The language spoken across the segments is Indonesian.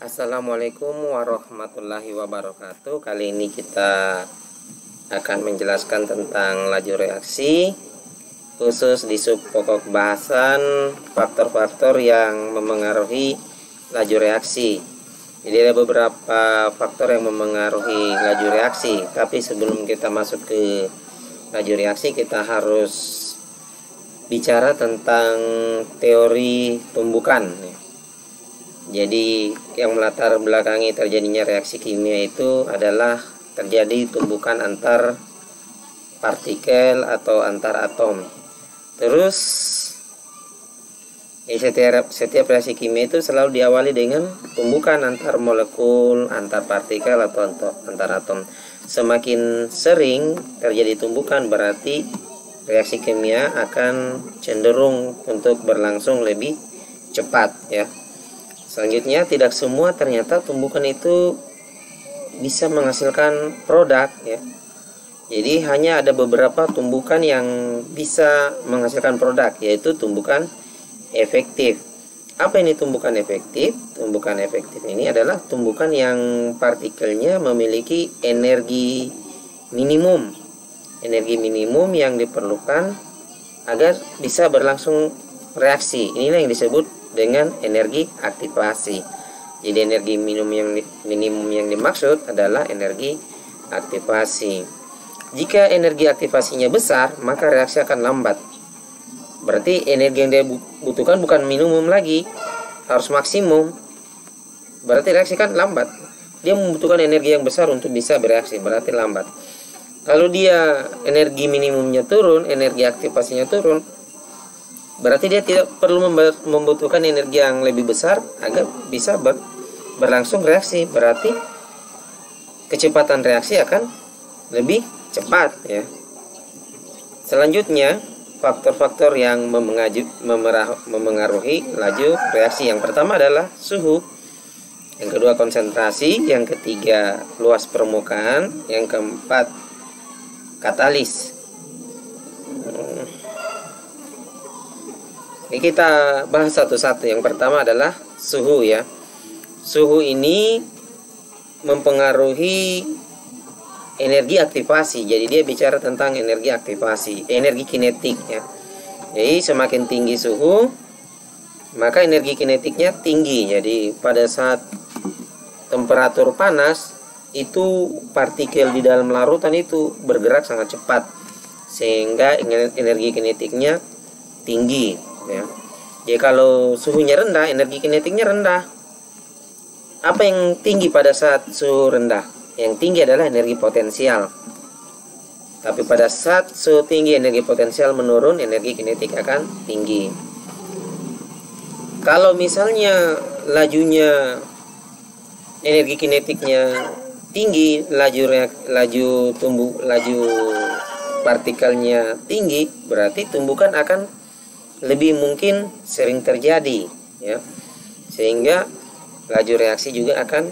Assalamualaikum warahmatullahi wabarakatuh. Kali ini kita akan menjelaskan tentang laju reaksi, khusus di sub pokok bahasan faktor-faktor yang memengaruhi laju reaksi. Jadi ada beberapa faktor yang memengaruhi laju reaksi, tapi sebelum kita masuk ke laju reaksi, kita harus bicara tentang teori tumbukan. Jadi yang melatar belakangi terjadinya reaksi kimia itu adalah terjadi tumbukan antar partikel atau antar atom. Terus setiap reaksi kimia itu selalu diawali dengan tumbukan antar molekul, antar partikel atau antar atom. Semakin sering terjadi tumbukan berarti reaksi kimia akan cenderung untuk berlangsung lebih cepat ya. Selanjutnya, tidak semua ternyata tumbukan itu bisa menghasilkan produk ya. Jadi hanya ada beberapa tumbukan yang bisa menghasilkan produk, yaitu tumbukan efektif. Apa ini tumbukan efektif? Tumbukan efektif ini adalah tumbukan yang partikelnya memiliki energi minimum. Energi minimum yang diperlukan agar bisa berlangsung reaksi. Inilah yang disebut dengan energi aktivasi. Jadi energi minimum yang dimaksud adalah energi aktivasi. Jika energi aktivasinya besar, maka reaksi akan lambat. Berarti energi yang dia butuhkan bukan minimum lagi, harus maksimum. Berarti reaksi kan lambat. Dia membutuhkan energi yang besar untuk bisa bereaksi, berarti lambat. Kalau dia energi minimumnya turun, energi aktivasinya turun, berarti dia tidak perlu membutuhkan energi yang lebih besar agar bisa berlangsung reaksi. Berarti kecepatan reaksi akan lebih cepat ya. Selanjutnya, faktor-faktor yang memengaruhi laju reaksi. Yang pertama adalah suhu, yang kedua konsentrasi, yang ketiga luas permukaan, yang keempat katalis. Ini kita bahas satu-satu. Yang pertama adalah suhu ya. Suhu ini mempengaruhi energi aktivasi. Jadi dia bicara tentang energi aktivasi, energi kinetik ya. Jadi semakin tinggi suhu, maka energi kinetiknya tinggi. Jadi pada saat temperatur panas, itu partikel di dalam larutan itu bergerak sangat cepat, sehingga energi kinetiknya tinggi ya. Jadi kalau suhunya rendah, energi kinetiknya rendah. Apa yang tinggi pada saat suhu rendah? Yang tinggi adalah energi potensial. Tapi pada saat suhu tinggi, energi potensial menurun, energi kinetik akan tinggi. Kalau misalnya energi kinetiknya tinggi, laju partikelnya tinggi, berarti tumbukan akan lebih mungkin sering terjadi ya, sehingga laju reaksi juga akan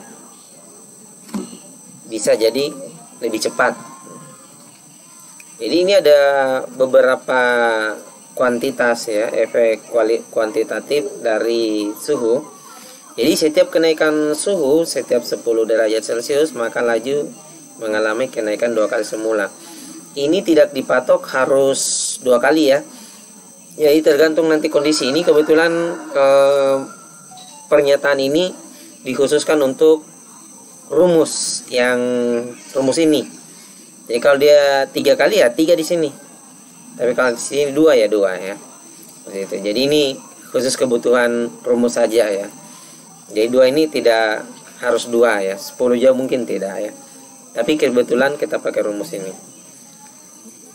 bisa jadi lebih cepat. Jadi ini ada beberapa kuantitas ya, efek kuantitatif dari suhu. Jadi setiap kenaikan suhu setiap 10 derajat Celcius, maka laju mengalami kenaikan 2 kali semula. Ini tidak dipatok harus 2 kali ya. Jadi tergantung nanti kondisi. Ini kebetulan pernyataan ini dikhususkan untuk rumus ini. Jadi kalau dia 3 kali ya 3 di sini. Tapi kalau di sini 2 ya 2 ya. Begitu. Jadi ini khusus kebutuhan rumus saja ya. Jadi 2 ini tidak harus 2 ya. 10 jauh mungkin tidak ya. Tapi kebetulan kita pakai rumus ini.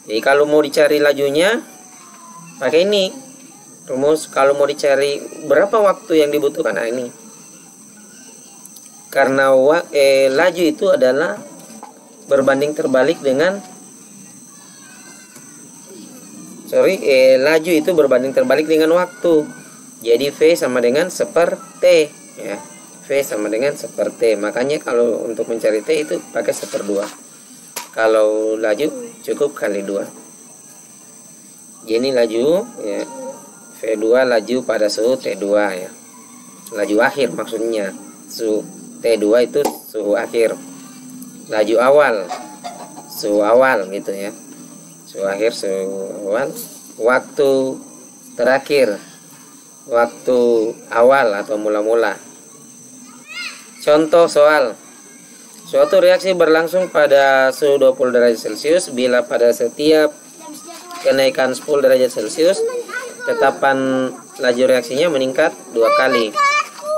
Jadi kalau mau dicari lajunya, pakai ini rumus. Kalau mau dicari berapa waktu yang dibutuhkan, nah ini. Karena laju itu adalah berbanding terbalik dengan laju itu berbanding terbalik dengan waktu. Jadi V sama dengan 1/T ya. V sama dengan 1/T. Makanya kalau untuk mencari T itu pakai 1/2. Kalau laju cukup kali 2. Jadi laju ya, V2 laju pada suhu T2 ya. Laju akhir maksudnya. T2 itu suhu akhir. Laju awal, suhu awal gitu ya. Suhu akhir, suhu awal. Waktu terakhir, waktu awal atau mula-mula. Contoh soal. Suatu reaksi berlangsung pada suhu 20 derajat Celcius bila pada setiap kenaikan 10 derajat Celcius tetapan laju reaksinya meningkat 2 kali.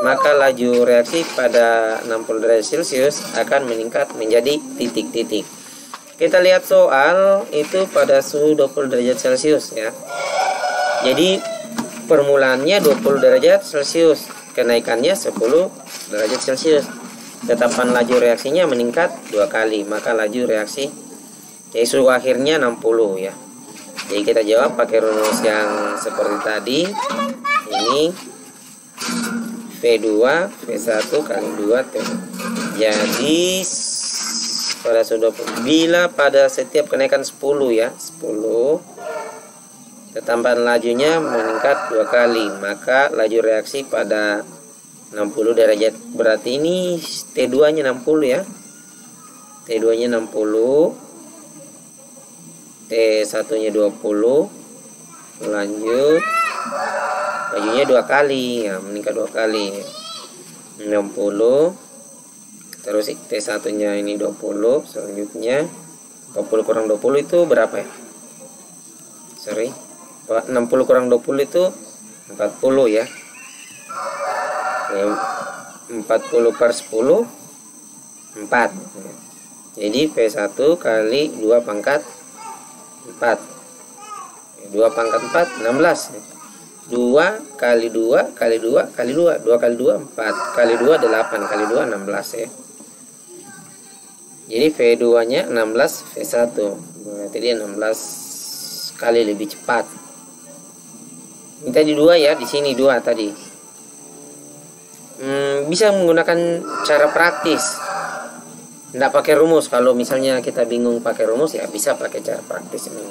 Maka laju reaksi pada 60 derajat Celcius akan meningkat menjadi titik-titik. Kita lihat soal itu pada suhu 20 derajat Celcius ya. Jadi permulaannya 20 derajat Celcius, kenaikannya 10 derajat Celcius. Tetapan laju reaksinya meningkat 2 kali, maka laju reaksi jadi suhu akhirnya 60 ya. Jadi kita jawab pakai rumus yang seperti tadi. Ini V2 V1 kali 2 T. Jadi pada sudah bila pada setiap kenaikan 10 ya, 10 tetampan lajunya meningkat 2 kali, maka laju reaksi pada 60 derajat. Berarti ini T2 nya 60 ya. T2 nya 60, T1 nya 20. Lanjut lajunya 2 kali ya, meningkat 2 kali 60. Terus T1 nya ini 20. Selanjutnya 20 kurang 20 itu berapa ya? Sorry, 60 kurang 20 itu 40 ya. 40 per 10 4. Jadi V1 kali 2 pangkat 4. 2 pangkat 4 16. 2 kali 2 kali 2 kali 2, 2 kali 2 4, kali 2 8, kali 2 16 ya. Jadi V2 nya 16 V1, berarti dia 16 kali lebih cepat. Ini tadi 2 ya, di sini 2 tadi. Bisa menggunakan cara praktis, tidak pakai rumus. Kalau misalnya kita bingung pakai rumus ya bisa pakai cara praktis ini.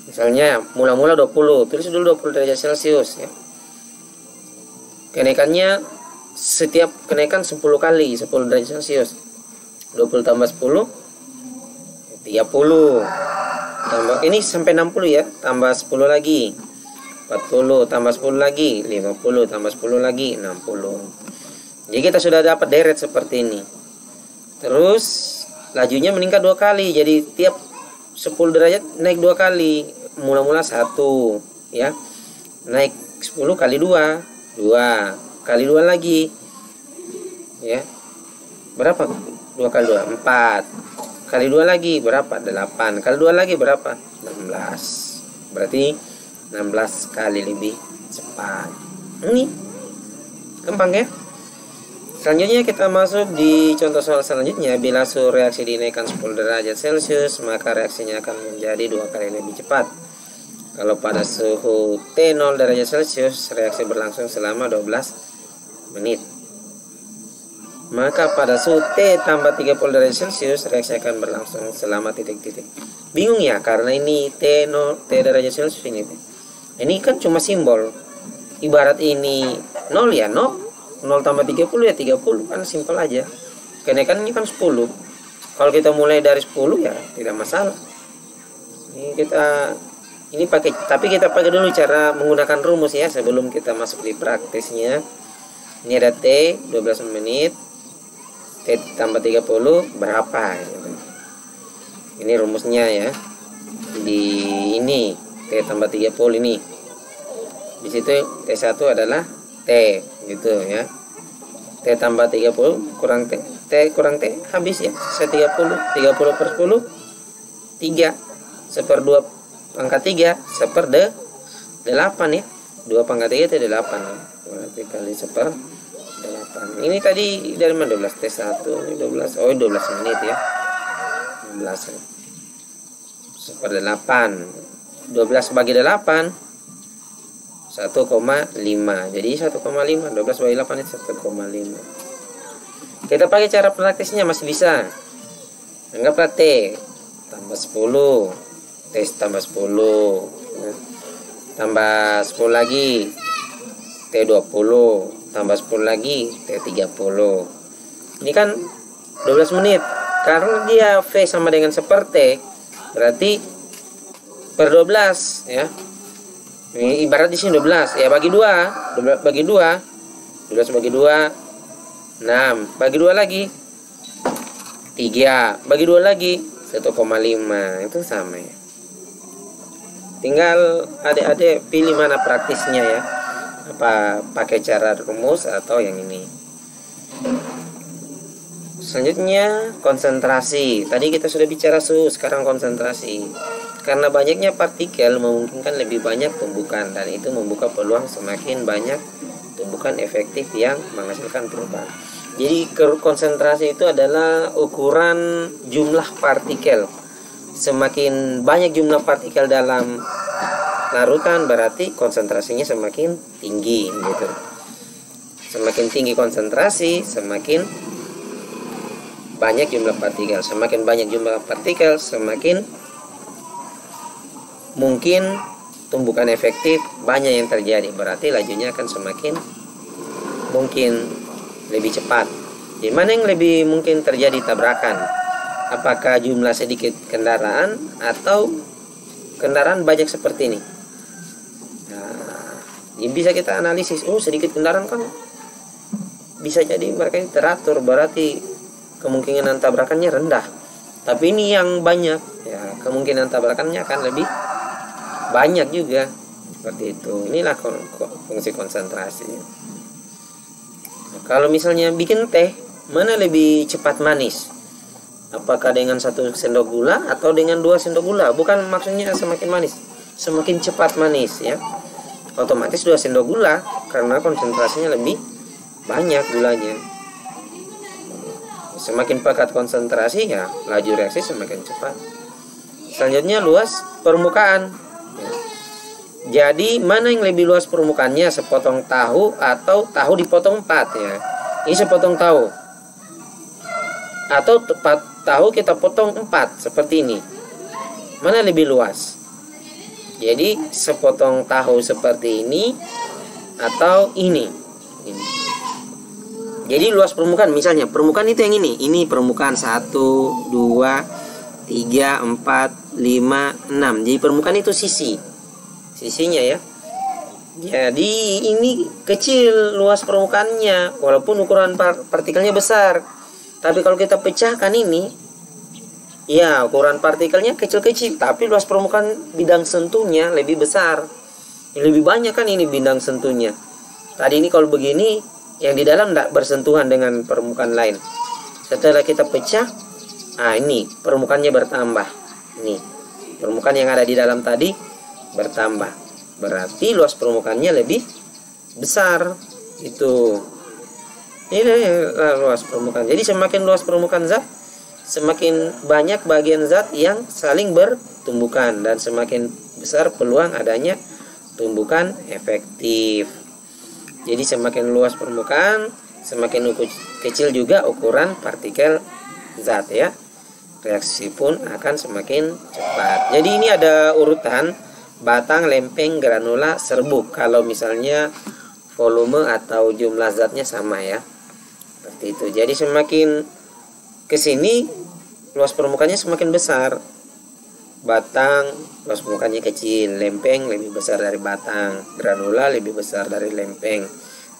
Misalnya mula-mula 20, tulis dulu 20 derajat Celcius ya. Kenaikannya setiap kenaikan 10 kali 10 derajat Celcius. 20 tambah 10 30. Tambah ini sampai 60 ya, tambah 10 lagi 40, tambah 10 lagi 50, tambah 10 lagi 60. Jadi kita sudah dapat deret seperti ini. Terus lajunya meningkat 2 kali. Jadi tiap 10 derajat naik 2 kali. Mula-mula 1 ya. Naik 10 kali 2, 2 kali 2 lagi. Ya. Berapa? 2 kali 2, 4. Kali 2 lagi berapa? 8. Kali 2 lagi berapa? 16. Berarti 16 kali lebih cepat. Ini gampang ya. Selanjutnya kita masuk di contoh soal selanjutnya. Bila suhu reaksi dinaikkan 10 derajat Celcius, maka reaksinya akan menjadi 2 kali lebih cepat. Kalau pada suhu T0 derajat Celcius, reaksi berlangsung selama 12 menit. Maka pada suhu T tambah 30 derajat Celcius, reaksi akan berlangsung selama titik-titik. Bingung ya, karena ini T0 T derajat Celcius ini. Ini kan cuma simbol. Ibarat ini 0 ya 0. 0 tambah 30 ya 30, kan simpel aja. Kenaikannya kan 10. Kalau kita mulai dari 10 ya tidak masalah. Ini pakai, tapi kita pakai dulu cara menggunakan rumus ya sebelum kita masuk di praktisnya. Ini ada T 12 menit. T tambah 30 berapa gitu. Ini rumusnya ya. Di ini T tambah 30 ini. Di situ T1 adalah T gitu ya. T tambah 30 kurang T, T kurang T habis ya. Saya 30 per 10 3 1/2 pangkat 3 1/8 ya. 2 pangkat 3 itu 8 ya. Berarti kali 1/8. Ini tadi dari mana 12 T1 ini 12. Oh 12 menit ya. 12 ya. 1/8. 12 bagi 8 1,5. Jadi 1,5. 12 bagi 8 itu 1,5. Kita pakai cara praktisnya masih bisa. Anggaplah T tambah 10. T tambah 10. Tambah 10 lagi. T 20. tambah 10 lagi T30. Ini kan 12 menit. Karena dia V sama dengan 1/T, berarti per 12 ya. Ini ibarat di sini 12 ya, bagi 2, 12 bagi 2, 12 bagi 2 6, bagi 2 lagi 3, bagi 2 lagi 1,5. Itu sama ya. Tinggal adik-adik pilih mana praktisnya ya. Apa pakai cara rumus atau yang ini. Selanjutnya konsentrasi. Tadi kita sudah bicara suhu, sekarang konsentrasi. Karena banyaknya partikel memungkinkan lebih banyak tumbukan, dan itu membuka peluang semakin banyak tumbukan efektif yang menghasilkan perubahan. Jadi konsentrasi itu adalah ukuran jumlah partikel. Semakin banyak jumlah partikel dalam larutan berarti konsentrasinya semakin tinggi gitu. Semakin tinggi konsentrasi, semakin banyak jumlah partikel. Semakin banyak jumlah partikel, semakin mungkin tumbukan efektif banyak yang terjadi. Berarti lajunya akan semakin mungkin lebih cepat. Di mana yang lebih mungkin terjadi tabrakan? Apakah jumlah sedikit kendaraan atau kendaraan banyak seperti ini? Nah, ini bisa kita analisis. Oh, sedikit kendaraan kan bisa jadi mereka teratur, berarti kemungkinan tabrakannya rendah. Tapi ini yang banyak ya, kemungkinan tabrakannya akan lebih banyak juga. Seperti itu. Inilah fungsi konsentrasi. Nah, kalau misalnya bikin teh, mana lebih cepat manis? Apakah dengan 1 sendok gula atau dengan 2 sendok gula? Bukan maksudnya semakin manis, semakin cepat manis ya. Otomatis 2 sendok gula karena konsentrasinya lebih banyak gulanya. Semakin pekat konsentrasi ya, laju reaksi semakin cepat. Selanjutnya luas permukaan. Jadi mana yang lebih luas permukaannya, sepotong tahu atau tahu dipotong 4 ya. Ini sepotong tahu. Atau tahu kita potong 4 seperti ini. Mana lebih luas? Jadi sepotong tahu seperti ini atau ini. Jadi luas permukaan, misalnya permukaan itu yang ini permukaan 1, 2, 3, 4, 5, 6. Jadi permukaan itu sisinya ya. Jadi ini kecil luas permukaannya, walaupun ukuran partikelnya besar. Tapi kalau kita pecahkan ini, ya ukuran partikelnya kecil-kecil, tapi luas permukaan bidang sentuhnya lebih besar. Lebih banyak kan ini bidang sentuhnya. Tadi ini kalau begini, yang di dalam tidak bersentuhan dengan permukaan lain. Setelah kita pecah, ini permukaannya bertambah. Ini permukaan yang ada di dalam tadi bertambah. Berarti luas permukaannya lebih besar. Itu. Ini luas permukaan. Jadi semakin luas permukaan zat, semakin banyak bagian zat yang saling bertumbukan, dan semakin besar peluang adanya tumbukan efektif. Jadi semakin luas permukaan, semakin kecil juga ukuran partikel zat ya. Reaksi pun akan semakin cepat. Jadi ini ada urutan batang, lempeng, granula, serbuk. Kalau misalnya volume atau jumlah zatnya sama ya. Seperti itu. Jadi semakin ke sini luas permukaannya semakin besar. Batang luas permukaannya kecil, lempeng lebih besar dari batang, granula lebih besar dari lempeng,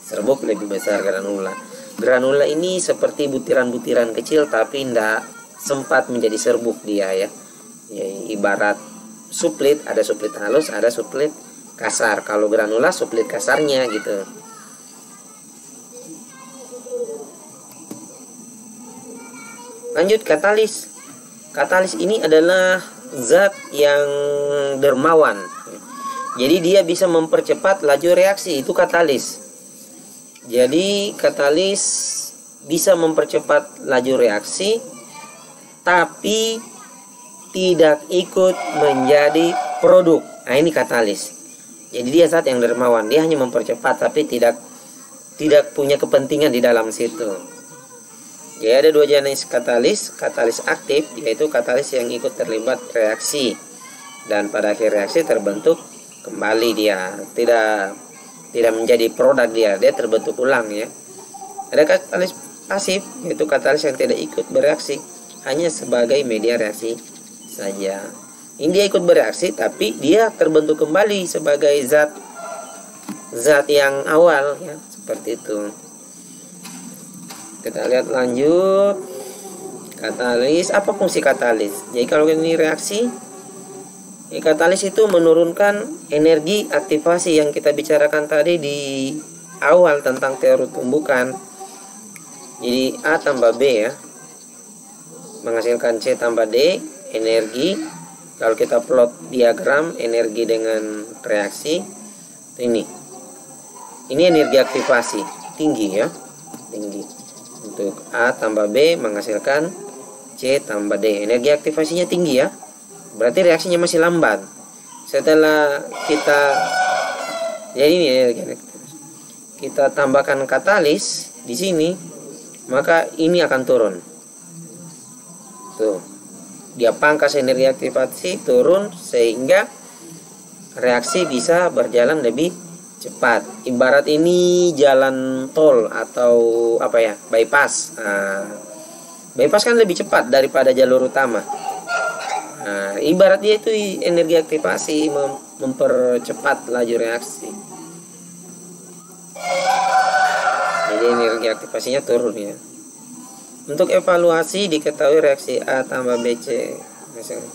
serbuk lebih besar granula. Granula ini seperti butiran-butiran kecil tapi tidak sempat menjadi serbuk dia ya. Ibarat suplit, ada suplit halus, ada suplit kasar. Kalau granula suplit kasarnya gitu. Lanjut katalis. Katalis ini adalah zat yang dermawan. Jadi dia bisa mempercepat laju reaksi, itu katalis. Jadi katalis bisa mempercepat laju reaksi tapi tidak ikut menjadi produk. Nah, ini katalis. Jadi dia zat yang dermawan, dia hanya mempercepat tapi tidak punya kepentingan di dalam situ. Jadi ada 2 jenis katalis, katalis aktif yaitu katalis yang ikut terlibat reaksi dan pada akhir reaksi terbentuk kembali dia, tidak tidak menjadi produk dia terbentuk ulang ya. Ada katalis pasif, yaitu katalis yang tidak ikut bereaksi, hanya sebagai media reaksi saja. Ini dia ikut bereaksi tapi dia terbentuk kembali sebagai zat yang awal ya, seperti itu. Kita lihat lanjut. Katalis, apa fungsi katalis? Jadi kalau ini reaksi, katalis itu menurunkan energi aktivasi yang kita bicarakan tadi di awal tentang teori tumbukan. Jadi A tambah B ya, menghasilkan C tambah D, energi. Kalau kita plot diagram energi dengan reaksi, ini energi aktivasi tinggi ya, tinggi. Untuk A tambah B menghasilkan C tambah D, energi aktivasinya tinggi ya, berarti reaksinya masih lambat. Setelah kita, jadi ini energi aktivasi, kita tambahkan katalis di sini, maka ini akan turun. Tuh, dia pangkas energi aktivasi turun sehingga reaksi bisa berjalan lebih cepat. Ibarat ini jalan tol atau apa ya, bypass. Bypass kan lebih cepat daripada jalur utama. Ibarat dia itu energi aktivasi mempercepat laju reaksi. Jadi energi aktivasinya turun ya. Untuk evaluasi diketahui reaksi A tambah BC, misalnya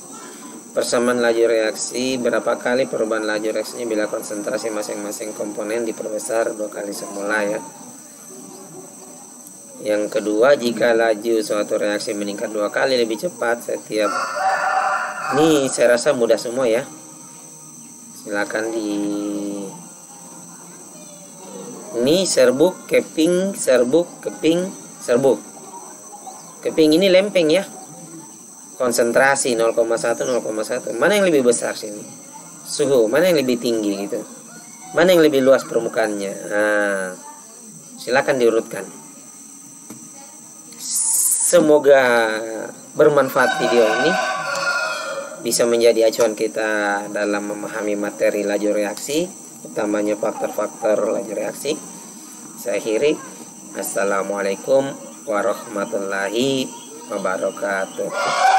persamaan laju reaksi, berapa kali perubahan laju reaksinya bila konsentrasi masing-masing komponen diperbesar 2 kali semula ya. Yang kedua, jika laju suatu reaksi meningkat 2 kali lebih cepat setiap, ini saya rasa mudah semua ya, silakan di ini serbuk, keping, serbuk, keping, serbuk. Keping ini lempeng ya, konsentrasi 0,1 0,1. Mana yang lebih besar sini? Suhu mana yang lebih tinggi gitu? Mana yang lebih luas permukaannya? Silakan diurutkan. Semoga bermanfaat video ini, bisa menjadi acuan kita dalam memahami materi laju reaksi, utamanya faktor-faktor laju reaksi. Saya akhiri. Assalamualaikum warahmatullahi wabarakatuh.